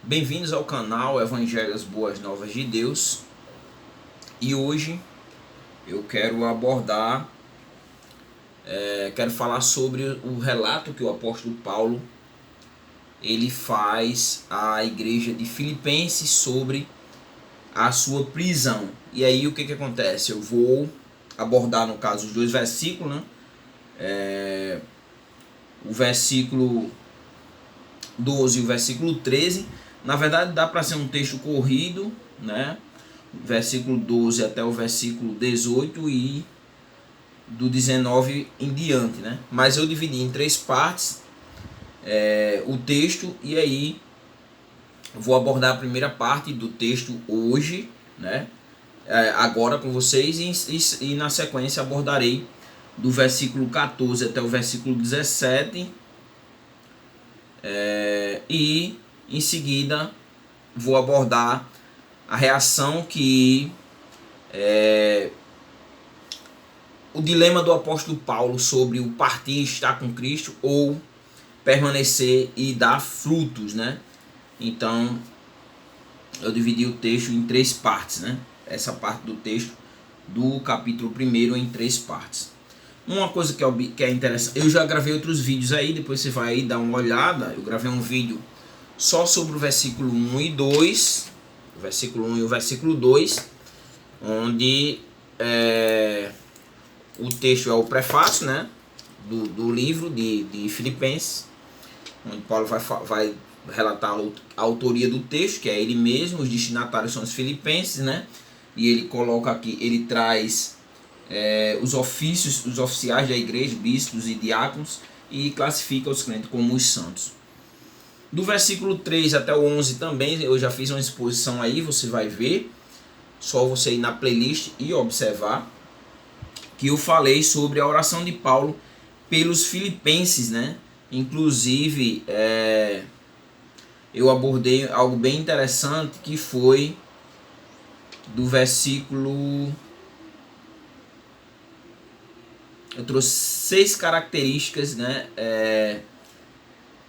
Bem-vindos ao canal Evangelhos Boas Novas de Deus. E hoje eu quero abordar, quero falar sobre o relato que o apóstolo Paulo ele faz à igreja de Filipenses sobre a sua prisão. E aí o que acontece? Eu vou abordar, no caso, os dois versículos, né? O versículo 12 e o versículo 13. Na verdade dá para ser um texto corrido, né? Versículo 12 até o versículo 18 e do 19 em diante, né? Mas eu dividi em três partes o texto, e aí vou abordar a primeira parte do texto hoje, né? Agora com vocês, e na sequência abordarei do versículo 14 até o versículo 17, e em seguida vou abordar a reação que o dilema do apóstolo Paulo sobre o partir e estar com Cristo ou permanecer e dar frutos, né? Então eu dividi o texto em três partes, né? Essa parte do texto do capítulo 1 em três partes. Uma coisa que é interessante, eu já gravei outros vídeos aí, depois você vai aí dar uma olhada. Eu gravei um vídeo só sobre o versículo 1 e 2, o versículo 1 e o versículo 2, onde o texto é o prefácio, né, do livro de Filipenses, onde Paulo vai relatar a autoria do texto, que é ele mesmo, os destinatários são os filipenses, né, e ele coloca aqui, ele traz os ofícios, os oficiais da igreja, bispos e diáconos, e classifica os crentes como os santos. Do versículo 3 até o 11 também, eu já fiz uma exposição aí, você vai ver, só você ir na playlist e observar, que eu falei sobre a oração de Paulo pelos filipenses, né? Inclusive, eu abordei algo bem interessante, que foi do versículo... Eu trouxe 6 características, né?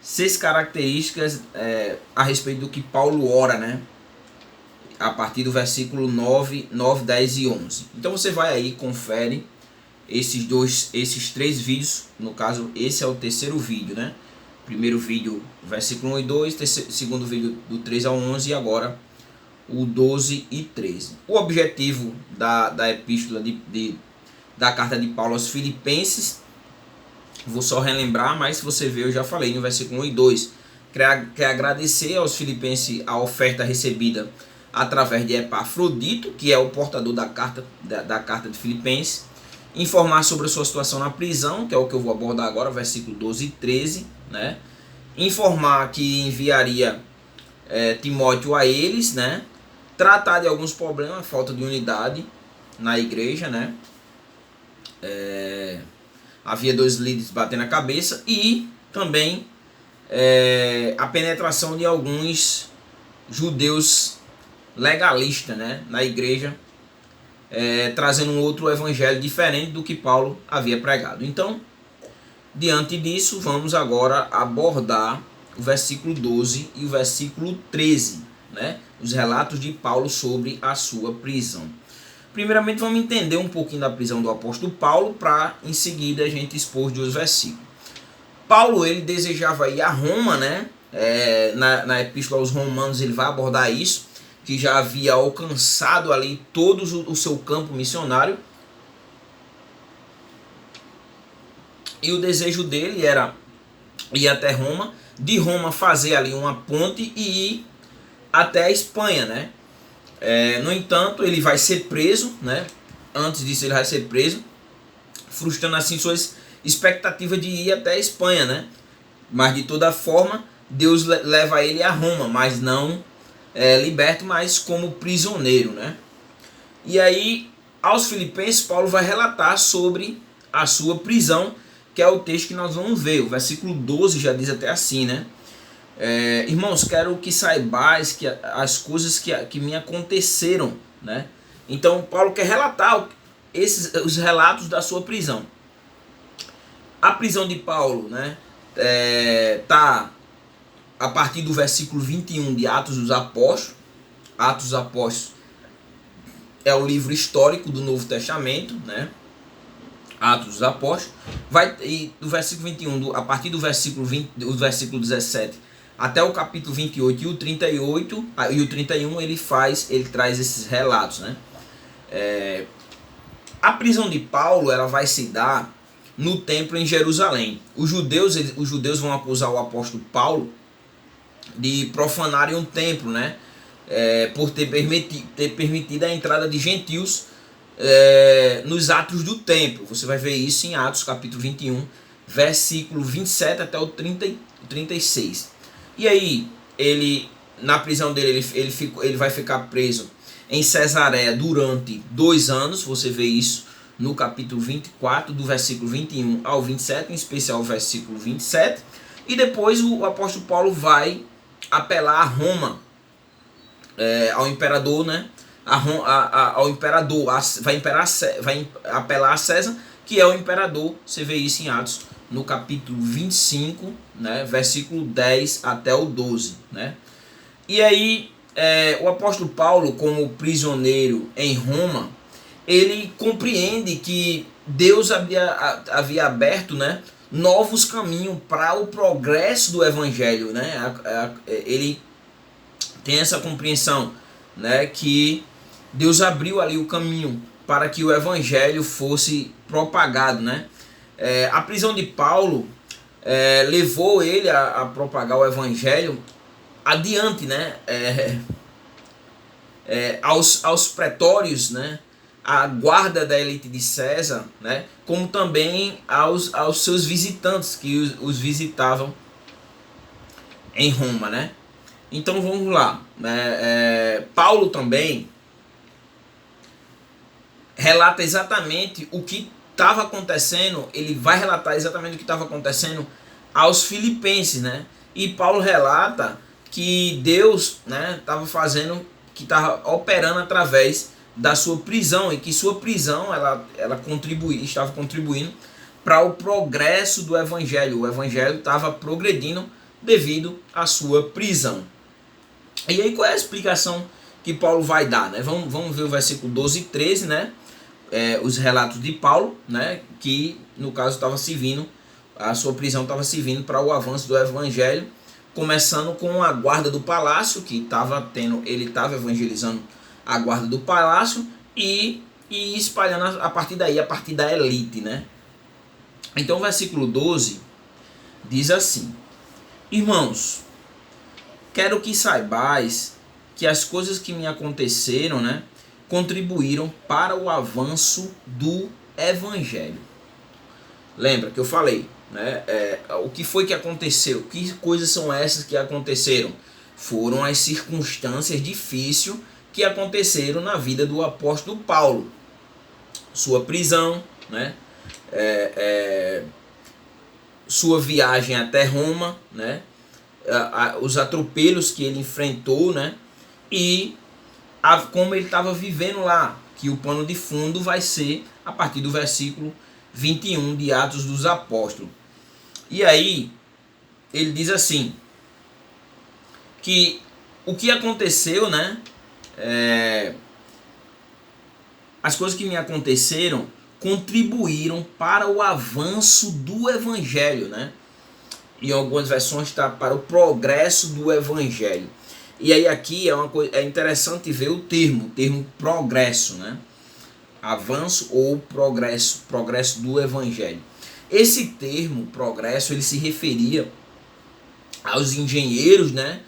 6 características a respeito do que Paulo ora, né? A partir do versículo 9, 10 e 11. Então você vai aí, confere esses três vídeos. No caso, esse é o terceiro vídeo, né? Primeiro vídeo, versículo 1 e 2, segundo vídeo do 3 ao 11 e agora o 12 e 13. O objetivo da epístola da carta de Paulo aos Filipenses, vou só relembrar, mas se você ver, eu já falei no versículo 1 e 2, quer agradecer aos filipenses a oferta recebida através de Epafrodito, que é o portador da carta de Filipenses, informar sobre a sua situação na prisão, que é o que eu vou abordar agora, versículo 12 e 13, né? Informar que enviaria Timóteo a eles, né? Tratar de alguns problemas, falta de unidade na igreja, né? Havia 2 líderes batendo a cabeça, e também a penetração de alguns judeus legalistas, né, na igreja, trazendo um outro evangelho diferente do que Paulo havia pregado. Então, diante disso, vamos agora abordar o versículo 12 e o versículo 13, né, os relatos de Paulo sobre a sua prisão. Primeiramente, vamos entender um pouquinho da prisão do apóstolo Paulo, para em seguida a gente expor os dois versículos. Paulo, ele desejava ir a Roma, né? Na epístola aos Romanos ele vai abordar isso, que já havia alcançado ali todo o seu campo missionário, e o desejo dele era ir até Roma, de Roma fazer ali uma ponte e ir até a Espanha, né? No entanto, ele vai ser preso, né? Antes disso ele vai ser preso, frustrando assim suas expectativas de ir até a Espanha, né? Mas de toda forma, Deus leva ele a Roma, mas não liberto, mas como prisioneiro, né? E aí, aos Filipenses, Paulo vai relatar sobre a sua prisão, que é o texto que nós vamos ver. O versículo 12 já diz até assim, né? Irmãos, quero que saibais que as coisas que me aconteceram, né? Então, Paulo quer relatar os relatos da sua prisão. A prisão de Paulo, né? a partir do versículo 21 de Atos dos Apóstolos. Atos dos Apóstolos é o livro histórico do Novo Testamento, né? Atos dos Apóstolos, e do versículo 21, a partir do versículo 20, do versículo 17 até o capítulo 28 e o 38 e o 31, ele traz esses relatos, né? A prisão de Paulo, ela vai se dar no templo em Jerusalém. Os judeus vão acusar o apóstolo Paulo de profanarem um templo, né? Por ter permitido a entrada de gentios nos atos do templo. Você vai ver isso em Atos capítulo 21, versículo 27 até o 36. E aí, na prisão dele, ele vai ficar preso em Cesareia durante 2 anos. Você vê isso no capítulo 24, do versículo 21 ao 27, em especial o versículo 27. E depois o apóstolo Paulo vai apelar a Roma, ao imperador, né? Ao imperador, vai apelar a César, que é o imperador. Você vê isso em Atos, no capítulo 25, né? Versículo 10 até o 12, né? E aí, o apóstolo Paulo, como prisioneiro em Roma, ele compreende que Deus havia aberto, né, novos caminhos para o progresso do evangelho, né? Ele tem essa compreensão, né, que Deus abriu ali o caminho para que o evangelho fosse propagado, né? A prisão de Paulo levou ele a propagar o evangelho adiante, né? Aos pretórios, né? A guarda da elite de César, né? Como também aos seus visitantes que os visitavam em Roma, né? Então vamos lá. Paulo também relata exatamente o que estava acontecendo. Ele vai relatar exatamente o que estava acontecendo aos filipenses, né? E Paulo relata que Deus, né, estava fazendo, que estava operando através da sua prisão, e que sua prisão ela estava contribuindo para o progresso do evangelho. O evangelho estava progredindo devido à sua prisão. E aí qual é a explicação que Paulo vai dar, né? Vamos ver o versículo 12 e 13, né? Os relatos de Paulo, né? Que no caso estava servindo, a sua prisão estava servindo para o avanço do evangelho, começando com a guarda do palácio, que ele estava evangelizando a guarda do palácio e espalhando a partir daí, a partir da elite, né? Então o versículo 12 diz assim: irmãos, quero que saibais que as coisas que me aconteceram, né, contribuíram para o avanço do evangelho. Lembra que eu falei, né? O que foi que aconteceu? Que coisas são essas que aconteceram? Foram as circunstâncias difíceis que aconteceram na vida do apóstolo Paulo. Sua prisão, né? Sua viagem até Roma, né? Os atropelos que ele enfrentou, né? E como ele estava vivendo lá, que o pano de fundo vai ser a partir do versículo 21 de Atos dos Apóstolos. E aí ele diz assim, que o que aconteceu, né? As coisas que me aconteceram contribuíram para o avanço do evangelho, né? Em algumas versões está para o progresso do evangelho. E aí aqui é interessante ver o termo progresso, né? Avanço ou progresso do evangelho. Esse termo progresso, ele se referia aos engenheiros, né,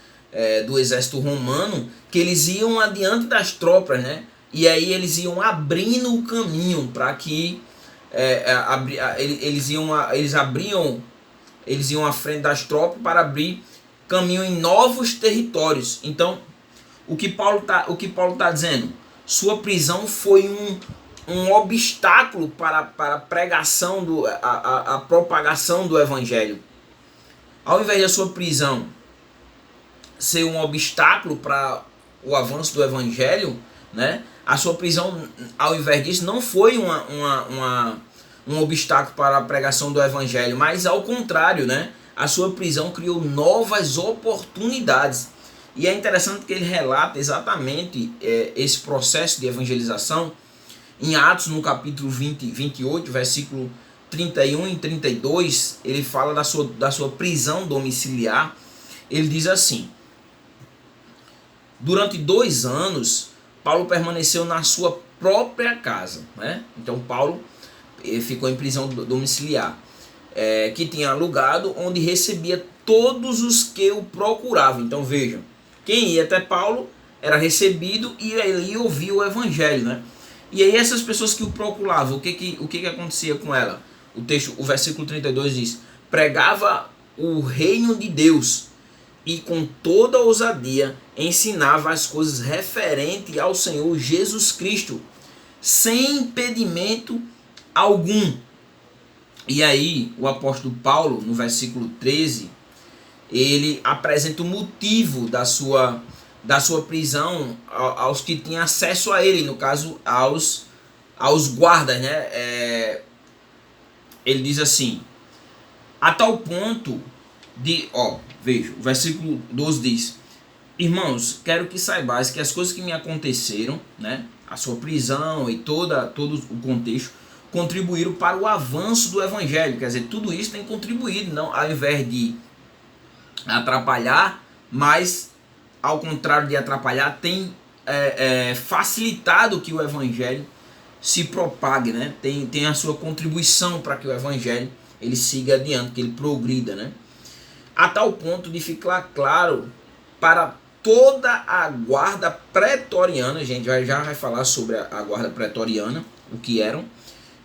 do exército romano, que eles iam adiante das tropas, né? E aí eles iam abrindo o caminho para que eles iam à frente das tropas para abrir caminho em novos territórios. Então, o que Paulo tá dizendo? Sua prisão foi um obstáculo para a pregação, a propagação do evangelho. Ao invés da sua prisão ser um obstáculo para o avanço do evangelho, né? A sua prisão, ao invés disso, não foi um obstáculo para a pregação do evangelho, mas ao contrário, né? a sua prisão criou novas oportunidades. E é interessante que ele relata exatamente esse processo de evangelização em Atos, no capítulo 28, versículo 31 e 32, ele fala da sua prisão domiciliar. Ele diz assim: durante 2 anos, Paulo permaneceu na sua própria casa, né? Então Paulo ficou em prisão domiciliar, que tinha alugado, onde recebia todos os que o procuravam. Então vejam, quem ia até Paulo era recebido e ele ouvia o evangelho, né? E aí essas pessoas que o procuravam, o que acontecia com ela? O versículo 32 diz: pregava o reino de Deus e com toda ousadia ensinava as coisas referentes ao Senhor Jesus Cristo, sem impedimento algum. E aí o apóstolo Paulo, no versículo 13, ele apresenta o motivo da sua prisão aos que tinham acesso a ele, no caso aos guardas, né? Ele diz assim: a tal ponto de, veja, o versículo 12 diz: irmãos, quero que saibais que as coisas que me aconteceram, né, a sua prisão e todo o contexto, contribuíram para o avanço do evangelho. Quer dizer, tudo isso tem contribuído, não, ao invés de atrapalhar, mas ao contrário de atrapalhar, tem facilitado que o evangelho se propague, né? Tem a sua contribuição para que o evangelho ele siga adiante, que ele progrida, né? A tal ponto de ficar claro para toda a guarda pretoriana, a gente já vai falar sobre a guarda pretoriana, o que eram,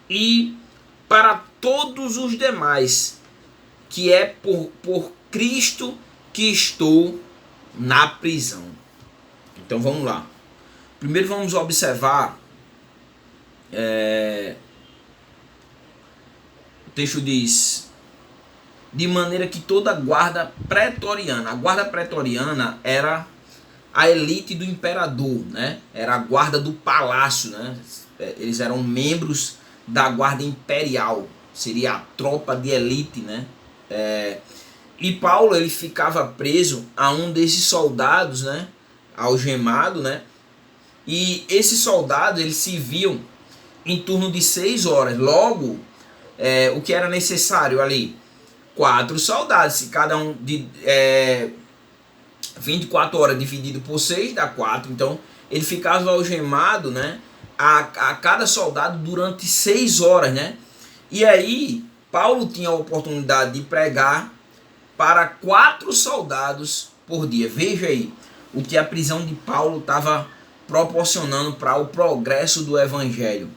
e para todos os demais, que é por Cristo que estou na prisão. Então vamos lá. Primeiro vamos observar, o texto diz: de maneira que toda a guarda pretoriana era a elite do imperador, né? Era a guarda do palácio, né? Eles eram membros da guarda imperial, seria a tropa de elite, né? E Paulo ele ficava preso a um desses soldados, né? Algemado, né? E esses soldados eles se viam em turno de 6 horas. Logo, o que era necessário ali? 4 soldados, se cada um de 24 horas dividido por 6 dá 4. Então ele ficava algemado, né, a cada soldado durante 6 horas, né? E aí Paulo tinha a oportunidade de pregar para 4 soldados por dia. Veja aí o que a prisão de Paulo estava proporcionando para o progresso do evangelho.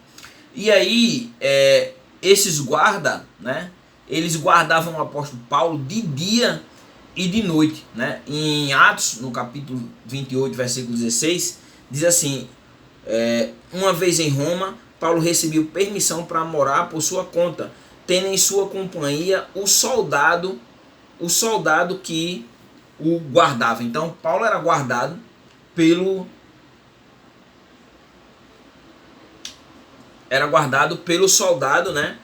E aí esses guardas, né, eles guardavam o apóstolo Paulo de dia e de noite, né? Em Atos, no capítulo 28, versículo 16, diz assim: uma vez em Roma, Paulo recebeu permissão para morar por sua conta, tendo em sua companhia o soldado que o guardava. Então Paulo era guardado pelo soldado, né?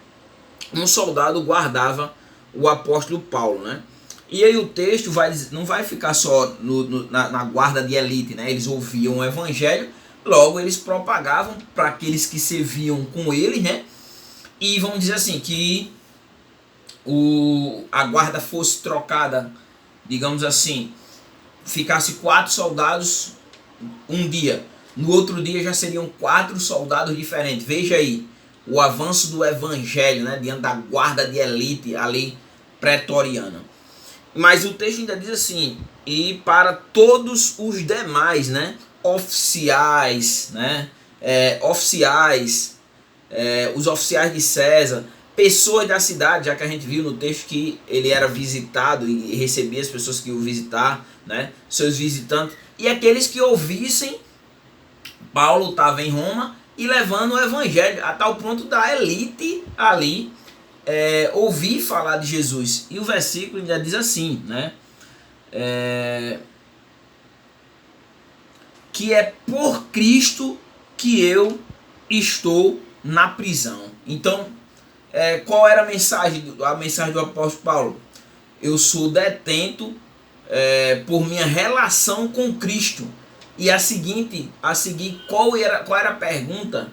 Um soldado guardava o apóstolo Paulo, né? E aí o texto não vai ficar só na guarda de elite, né? Eles ouviam o evangelho, logo eles propagavam para aqueles que serviam com ele, né? E vamos dizer assim, que a guarda fosse trocada, digamos assim, ficasse 4 soldados um dia, no outro dia já seriam 4 soldados diferentes. Veja aí o avanço do evangelho, né, diante da guarda de elite ali pretoriana. Mas o texto ainda diz assim: e para todos os demais, né, oficiais, né, os oficiais de César, pessoas da cidade, já que a gente viu no texto que ele era visitado e recebia as pessoas que o visitar, né, seus visitantes, e aqueles que ouvissem Paulo estava em Roma e levando o evangelho, a tal ponto da elite ali ouvir falar de Jesus. E o versículo ainda diz assim, né? Que é por Cristo que eu estou na prisão. Então, qual era a mensagem do apóstolo Paulo? eu sou detento por minha relação com Cristo. E a seguir, qual era a pergunta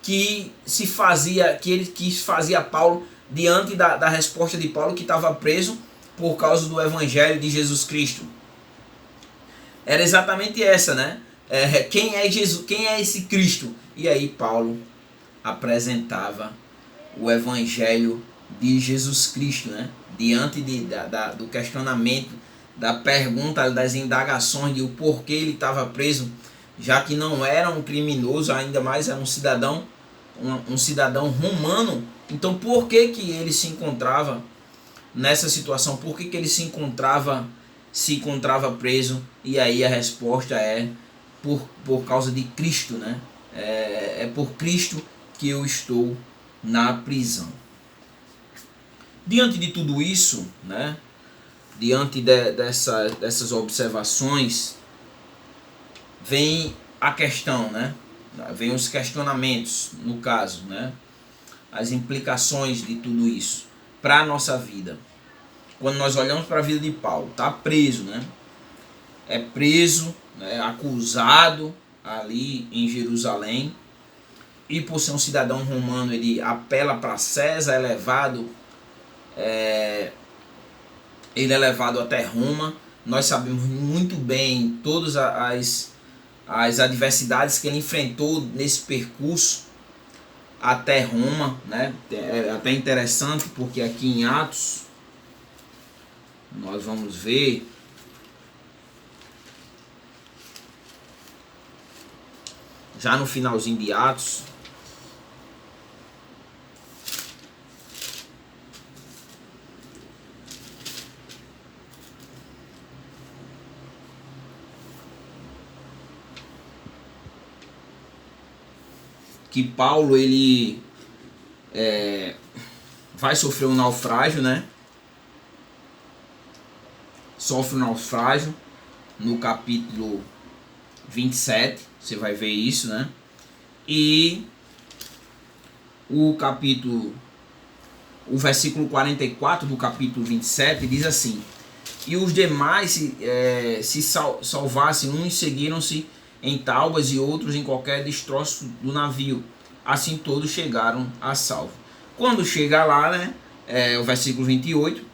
que fazia Paulo diante da resposta de Paulo, que estava preso por causa do evangelho de Jesus Cristo? Era exatamente essa, né? Quem é Jesus? Quem é esse Cristo? E aí Paulo apresentava o evangelho de Jesus Cristo, né? Diante do questionamento, da pergunta, das indagações de o porquê ele estava preso, já que não era um criminoso, ainda mais era um cidadão romano. Então por que ele se encontrava nessa situação? Por que ele se encontrava preso? E aí a resposta é por causa de Cristo, né? É por Cristo que eu estou na prisão. Diante de tudo isso, né? Diante dessas observações, vem a questão, né? Vem os questionamentos, no caso, né? As implicações de tudo isso para a nossa vida. Quando nós olhamos para a vida de Paulo, está preso, né? É preso, né? Acusado ali em Jerusalém, e por ser um cidadão romano, ele apela para César, ele é levado até Roma. Nós sabemos muito bem todas as adversidades que ele enfrentou nesse percurso até Roma, né? É até interessante porque aqui em Atos nós vamos ver já no finalzinho de Atos, que Paulo ele vai sofrer um naufrágio, né? Sofre um naufrágio no capítulo 27, você vai ver isso, né? E o versículo 44 do capítulo 27 diz assim: e os demais se salvassem, uns seguiram-se em taubas e outros em qualquer destroço do navio. Assim todos chegaram a salvo. Quando chega lá, né, o versículo 28,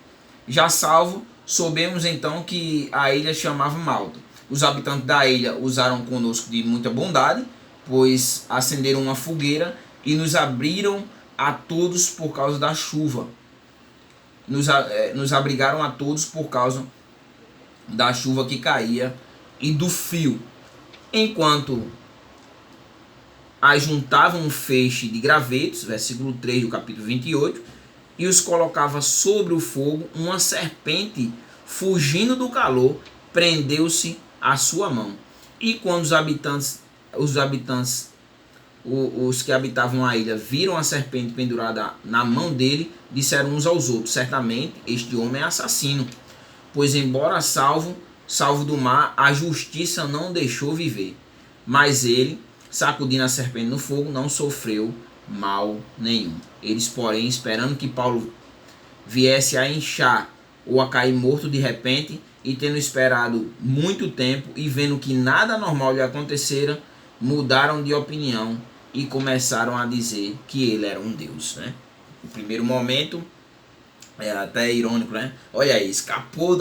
já salvo, soubemos então que a ilha chamava Malta. Os habitantes da ilha usaram conosco de muita bondade, pois acenderam uma fogueira e nos abriram a todos por causa da chuva. Nos abrigaram a todos por causa da chuva que caía e do frio. Enquanto ajuntavam um feixe de gravetos, versículo 3 do capítulo 28, e os colocava sobre o fogo, uma serpente, fugindo do calor, prendeu-se à sua mão. E quando os que habitavam a ilha viram a serpente pendurada na mão dele, disseram uns aos outros: certamente este homem é assassino, pois embora salvo do mar, a justiça não deixou viver. Mas ele, sacudindo a serpente no fogo, não sofreu mal nenhum. Eles, porém, esperando que Paulo viesse a inchar ou a cair morto de repente, e tendo esperado muito tempo e vendo que nada anormal lhe acontecera, mudaram de opinião e começaram a dizer que ele era um deus, né? No primeiro momento era até irônico, né? Olha aí, escapou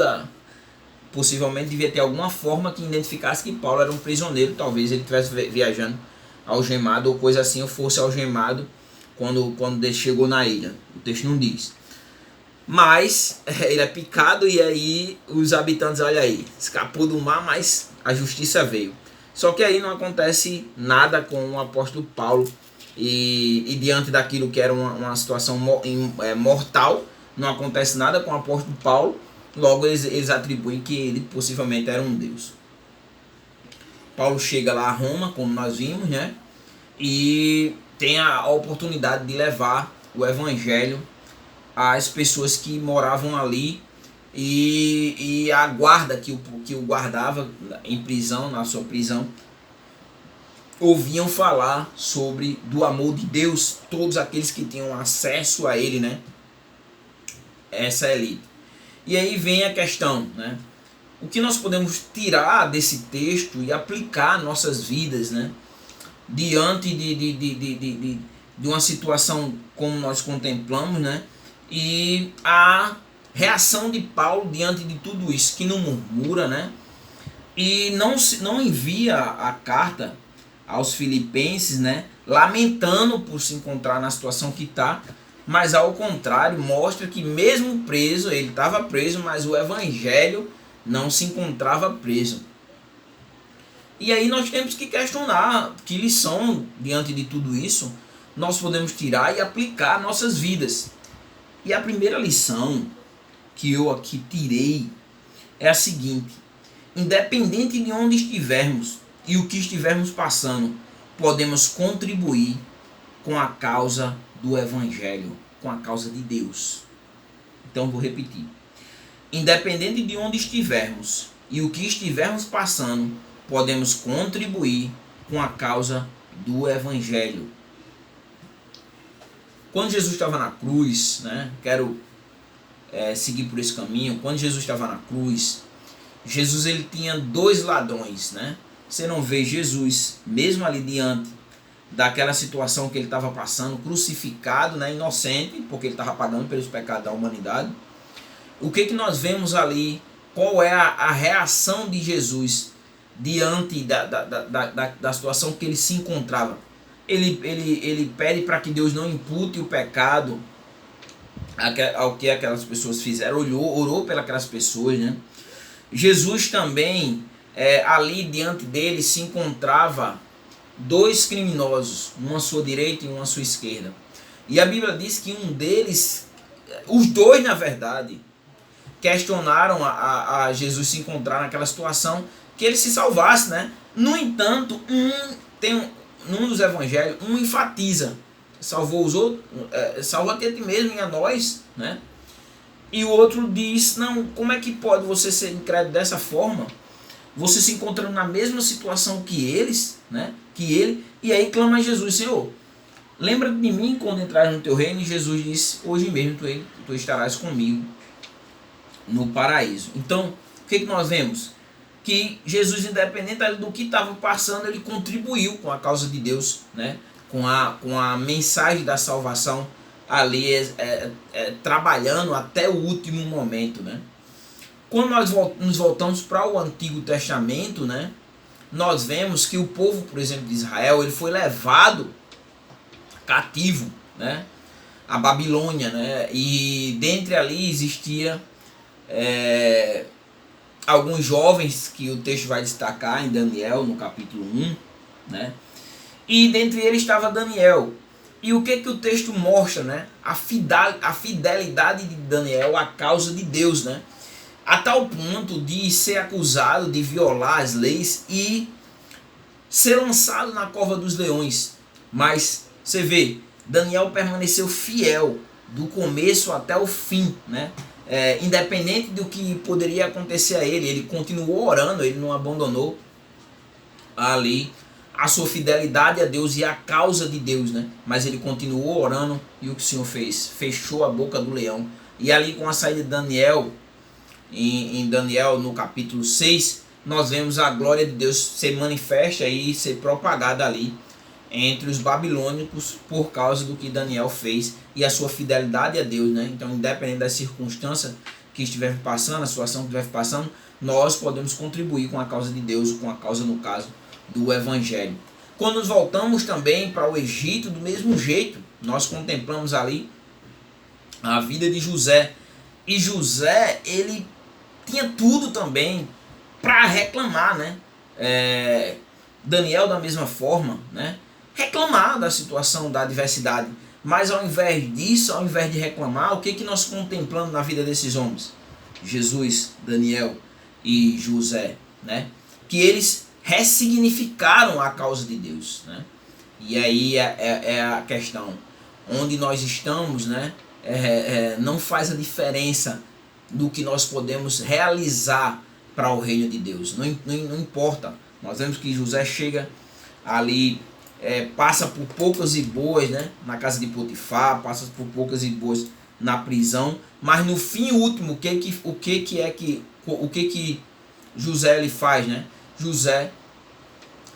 possivelmente devia ter alguma forma que identificasse que Paulo era um prisioneiro. Talvez ele estivesse viajando algemado ou coisa assim, ou fosse algemado quando ele chegou na ilha. O texto não diz. Mas ele é picado e aí os habitantes, olha aí, escapou do mar, mas a justiça veio. Só que aí não acontece nada com o apóstolo Paulo, e diante daquilo que era uma situação mortal, não acontece nada com o apóstolo Paulo. Logo eles atribuem que ele possivelmente era um deus. Paulo chega lá a Roma, como nós vimos, né? E tem a oportunidade de levar o evangelho às pessoas que moravam ali, e a guarda que o guardava em prisão, na sua prisão, ouviam falar do amor de Deus, todos aqueles que tinham acesso a ele, né? Essa elite. E aí vem a questão, né? O que nós podemos tirar desse texto e aplicar nossas vidas, né? Diante de uma situação como nós contemplamos, né? E a reação de Paulo diante de tudo isso, que não murmura, né? E não envia a carta aos filipenses, né? Lamentando por se encontrar na situação que está, mas ao contrário, mostra que mesmo preso, ele estava preso, mas o evangelho não se encontrava preso. E aí nós temos que questionar que lição, diante de tudo isso, nós podemos tirar e aplicar nossas vidas. E a primeira lição que eu aqui tirei é a seguinte: independente de onde estivermos e o que estivermos passando, podemos contribuir com a causa do Evangelho, com a causa de Deus. Então vou repetir. Independente de onde estivermos e o que estivermos passando, podemos contribuir com a causa do Evangelho. Quando Jesus estava na cruz, né, quero seguir por esse caminho. Quando Jesus estava na cruz, Jesus ele tinha dois ladrões, né? Você não vê Jesus, mesmo ali diante daquela situação que ele estava passando, crucificado, né, inocente, porque ele estava pagando pelos pecados da humanidade. O que nós vemos ali? Qual é a reação de Jesus diante da situação que ele se encontrava? Ele pede para que Deus não impute o pecado ao que aquelas pessoas fizeram, orou pelas pessoas, né? Jesus também, ali diante dele se encontrava dois criminosos, um à sua direita e um à sua esquerda. E a Bíblia diz que um deles, os dois na verdade, questionaram a Jesus se encontrar naquela situação, que ele se salvasse, né? No entanto, num dos evangelhos, um enfatiza: salvou os outros, salva-te a ti mesmo e a nós, né? E o outro diz: não, como é que pode você ser incrédulo dessa forma? Você se encontrando na mesma situação que eles, né? Que ele, e aí clama a Jesus: Senhor, lembra de mim quando entrares no teu reino. E Jesus disse: hoje mesmo tu estarás comigo no paraíso. Então, o que nós vemos? Que Jesus, independente do que estava passando, ele contribuiu com a causa de Deus, né? Com a mensagem da salvação ali, trabalhando até o último momento, né? Quando nós nos voltamos para o Antigo Testamento, né, nós vemos que o povo, por exemplo, de Israel, ele foi levado cativo, né, à Babilônia, né? E dentre ali existia alguns jovens que o texto vai destacar em Daniel, no capítulo 1, né? E dentre eles estava Daniel. E o que o texto mostra, né? A fidelidade de Daniel à causa de Deus, né? A tal ponto de ser acusado de violar as leis e ser lançado na cova dos leões. Mas você vê, Daniel permaneceu fiel do começo até o fim, né? Independente do que poderia acontecer a ele continuou orando, ele não abandonou ali a sua fidelidade a Deus e a causa de Deus, né? Mas ele continuou orando, e o que o Senhor fez? Fechou a boca do leão. E ali, com a saída de Daniel, em Daniel no capítulo 6, nós vemos a glória de Deus ser manifesta e ser propagada ali entre os babilônicos por causa do que Daniel fez e a sua fidelidade a Deus, né? Então, independente da circunstância que estiver passando, a situação que estiver passando, nós podemos contribuir com a causa de Deus, com a causa, no caso, do Evangelho. Quando nos voltamos também para o Egito, do mesmo jeito, nós contemplamos ali a vida de José. E José, ele tinha tudo também para reclamar, né? Daniel, da mesma forma, né? Reclamar da situação, da adversidade. Mas ao invés disso, ao invés de reclamar, o que nós contemplamos na vida desses homens? Jesus, Daniel e José, né? Que eles ressignificaram a causa de Deus, né? E aí é a questão. Onde nós estamos, né? Não faz a diferença do que nós podemos realizar para o reino de Deus. Não importa. Nós vemos que José chega ali, passa por poucas e boas, né? Na casa de Potifar, passa por poucas e boas na prisão, mas no fim último, o que José ele faz, né? José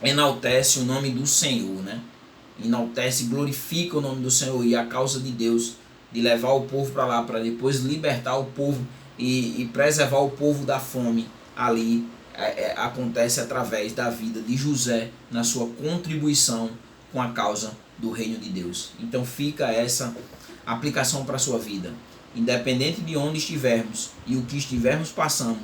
enaltece o nome do Senhor, né? Enaltece, glorifica o nome do Senhor e a causa de Deus, de levar o povo para lá, para depois libertar o povo e preservar o povo da fome ali, acontece através da vida de José, na sua contribuição com a causa do reino de Deus. Então fica essa aplicação para a sua vida. Independente de onde estivermos e o que estivermos passando,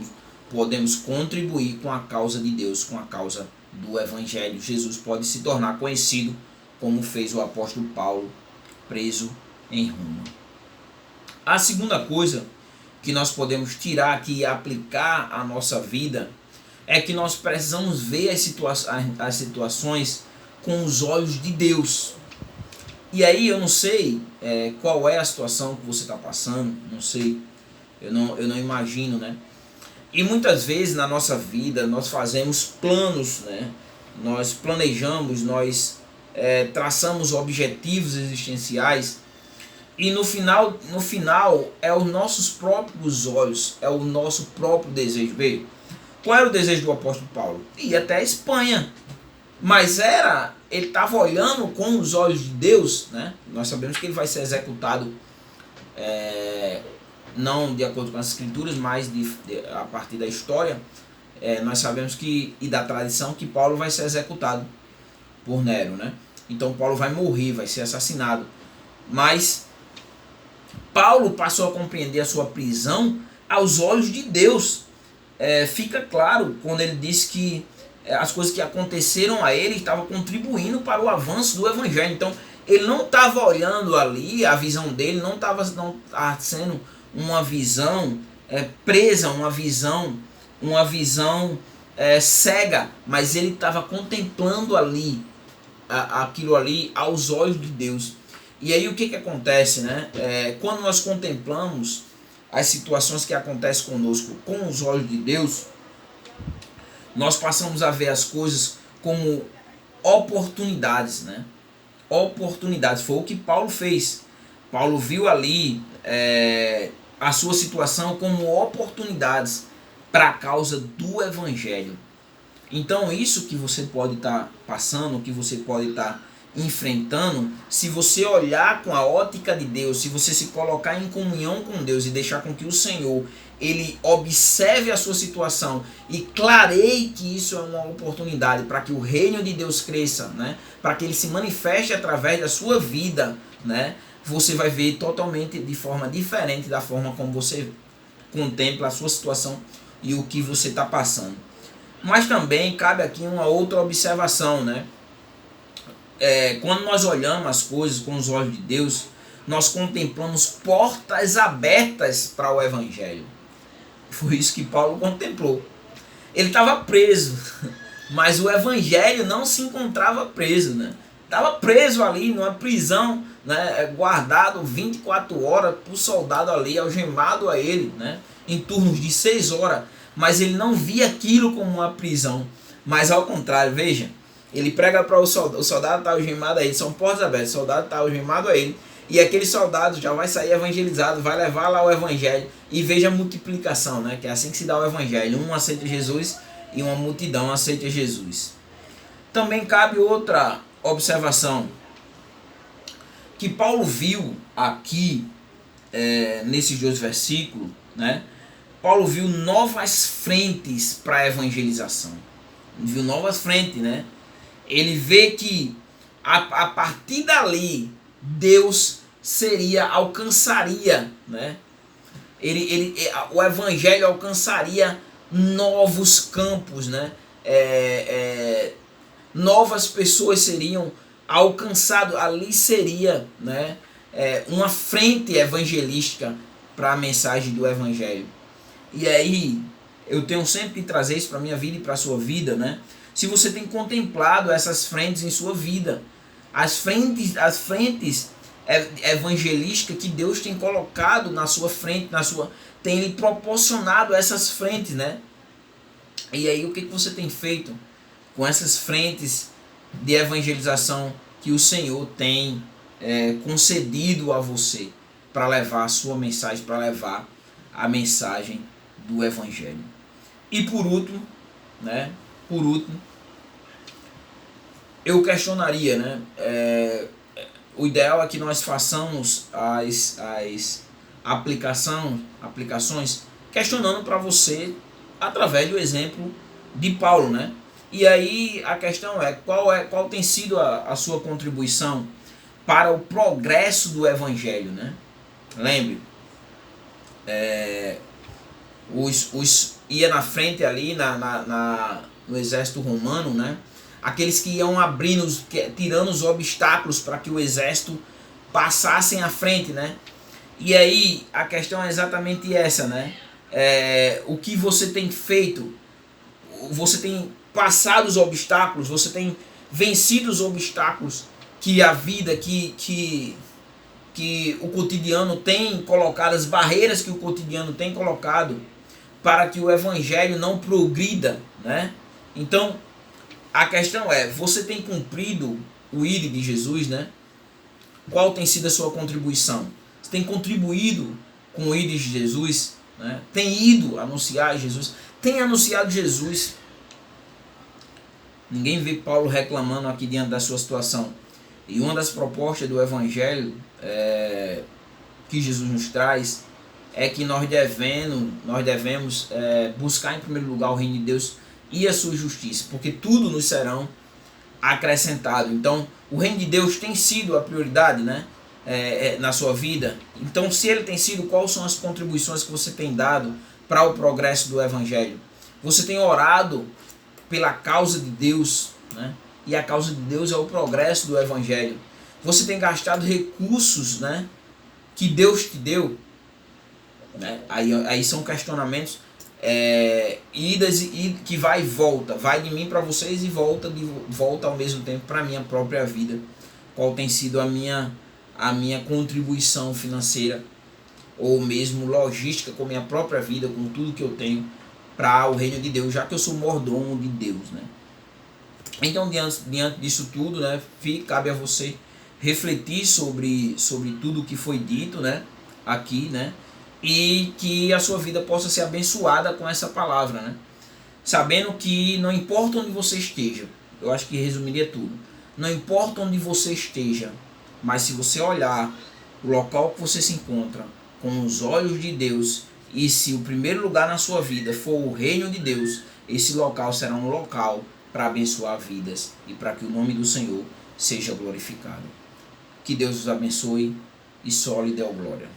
podemos contribuir com a causa de Deus, com a causa do Evangelho. Jesus pode se tornar conhecido como fez o apóstolo Paulo, preso em Roma. A segunda coisa que nós podemos tirar aqui e aplicar à nossa vida é que nós precisamos ver as situações com os olhos de Deus. E aí eu não sei qual é a situação que você está passando, não sei, eu não imagino, né? E muitas vezes na nossa vida nós fazemos planos, né? Nós planejamos, nós traçamos objetivos existenciais e no final é os nossos próprios olhos, é o nosso próprio desejo. Veja, qual era o desejo do apóstolo Paulo? Ir até a Espanha, mas ele estava olhando com os olhos de Deus, né? Nós sabemos que ele vai ser executado não de acordo com as escrituras, mas a partir da história. Nós sabemos e da tradição que Paulo vai ser executado por Nero, né? Então Paulo vai morrer, vai ser assassinado. Mas Paulo passou a compreender a sua prisão aos olhos de Deus. Fica claro quando ele diz que as coisas que aconteceram a ele estavam contribuindo para o avanço do Evangelho. Então ele não estava olhando ali, a visão dele não estava sendo uma visão presa, uma visão cega, mas ele estava contemplando ali aquilo ali aos olhos de Deus. E aí o que acontece, né? Quando nós contemplamos as situações que acontecem conosco com os olhos de Deus, nós passamos a ver as coisas como oportunidades, né? Oportunidades, foi o que Paulo fez. Paulo viu ali a sua situação como oportunidades para a causa do Evangelho. Então isso que você pode estar passando, que você pode estar enfrentando, se você olhar com a ótica de Deus, se você se colocar em comunhão com Deus e deixar com que o Senhor ele observe a sua situação e clareie que isso é uma oportunidade para que o reino de Deus cresça, né? Para que ele se manifeste através da sua vida, né? Você vai ver totalmente de forma diferente da forma como você contempla a sua situação e o que você está passando. Mas também cabe aqui uma outra observação, né? Quando nós olhamos as coisas com os olhos de Deus, nós contemplamos portas abertas para o Evangelho. Foi isso que Paulo contemplou. Ele estava preso, mas o Evangelho não se encontrava preso, né? Estava preso ali numa prisão, né? Guardado 24 horas por soldado ali, algemado a ele, né? Em turnos de 6 horas. Mas ele não via aquilo como uma prisão, mas ao contrário, veja, ele prega para o soldado está algemado a ele, são portas abertas, o soldado está algemado a ele, e aquele soldado já vai sair evangelizado, vai levar lá o Evangelho, e veja a multiplicação, né? Que é assim que se dá o Evangelho, um aceita Jesus e uma multidão aceita Jesus. Também cabe outra observação, que Paulo viu aqui, nesses 2 versículos, né? Paulo viu novas frentes para a evangelização. Viu novas frentes, né? Ele vê que a partir dali Deus alcançaria, né? O Evangelho alcançaria novos campos, né? Novas pessoas seriam alcançadas. Ali seria, né? Uma frente evangelística para a mensagem do Evangelho. E aí, eu tenho sempre que trazer isso para a minha vida e para a sua vida, né? Se você tem contemplado essas frentes em sua vida, as frentes evangelísticas que Deus tem colocado na sua frente, tem lhe proporcionado essas frentes, né? E aí, o que você tem feito com essas frentes de evangelização que o Senhor tem concedido a você? para levar a sua mensagem, para levar a mensagem do Evangelho. E por último, né? Eu questionaria, né? O ideal é que nós façamos as aplicações questionando para você através do exemplo de Paulo, né? E aí a questão é qual tem sido a sua contribuição para o progresso do Evangelho, né? Lembre, ia na frente ali no exército romano, né? Aqueles que iam abrindo, tirando os obstáculos para que o exército passassem à frente, né? E aí a questão é exatamente essa, né? O que você tem feito? Você tem passado os obstáculos? Você tem vencido os obstáculos que a vida, que o cotidiano tem colocado, as barreiras que o cotidiano tem colocado para que o Evangelho não progrida, né? Então, a questão é, você tem cumprido o ID de Jesus, né? Qual tem sido a sua contribuição? Você tem contribuído com o ID de Jesus, né? Tem ido anunciar Jesus? Tem anunciado Jesus? Ninguém vê Paulo reclamando aqui diante da sua situação. E uma das propostas do Evangelho que Jesus nos traz é que nós devemos buscar em primeiro lugar o reino de Deus e a sua justiça, porque tudo nos serão acrescentado. Então, o reino de Deus tem sido a prioridade, né, na sua vida. Então, se ele tem sido, quais são as contribuições que você tem dado para o progresso do Evangelho? Você tem orado pela causa de Deus, né? E a causa de Deus é o progresso do Evangelho. Você tem gastado recursos, né, que Deus te deu, né? Aí são questionamentos, idas e que vai e volta, vai de mim para vocês e volta ao mesmo tempo para a minha própria vida. Qual tem sido a minha contribuição financeira ou mesmo logística com a minha própria vida, com tudo que eu tenho para o reino de Deus, já que eu sou mordomo de Deus, né? Então, diante disso tudo, né, cabe a você refletir sobre tudo que foi dito, né, aqui, né, e que a sua vida possa ser abençoada com essa palavra, né, sabendo que não importa onde você esteja, eu acho que resumiria tudo, não importa onde você esteja, mas se você olhar o local que você se encontra com os olhos de Deus, e se o primeiro lugar na sua vida for o reino de Deus, esse local será um local para abençoar vidas e para que o nome do Senhor seja glorificado. Que Deus os abençoe e só lhe dê a glória.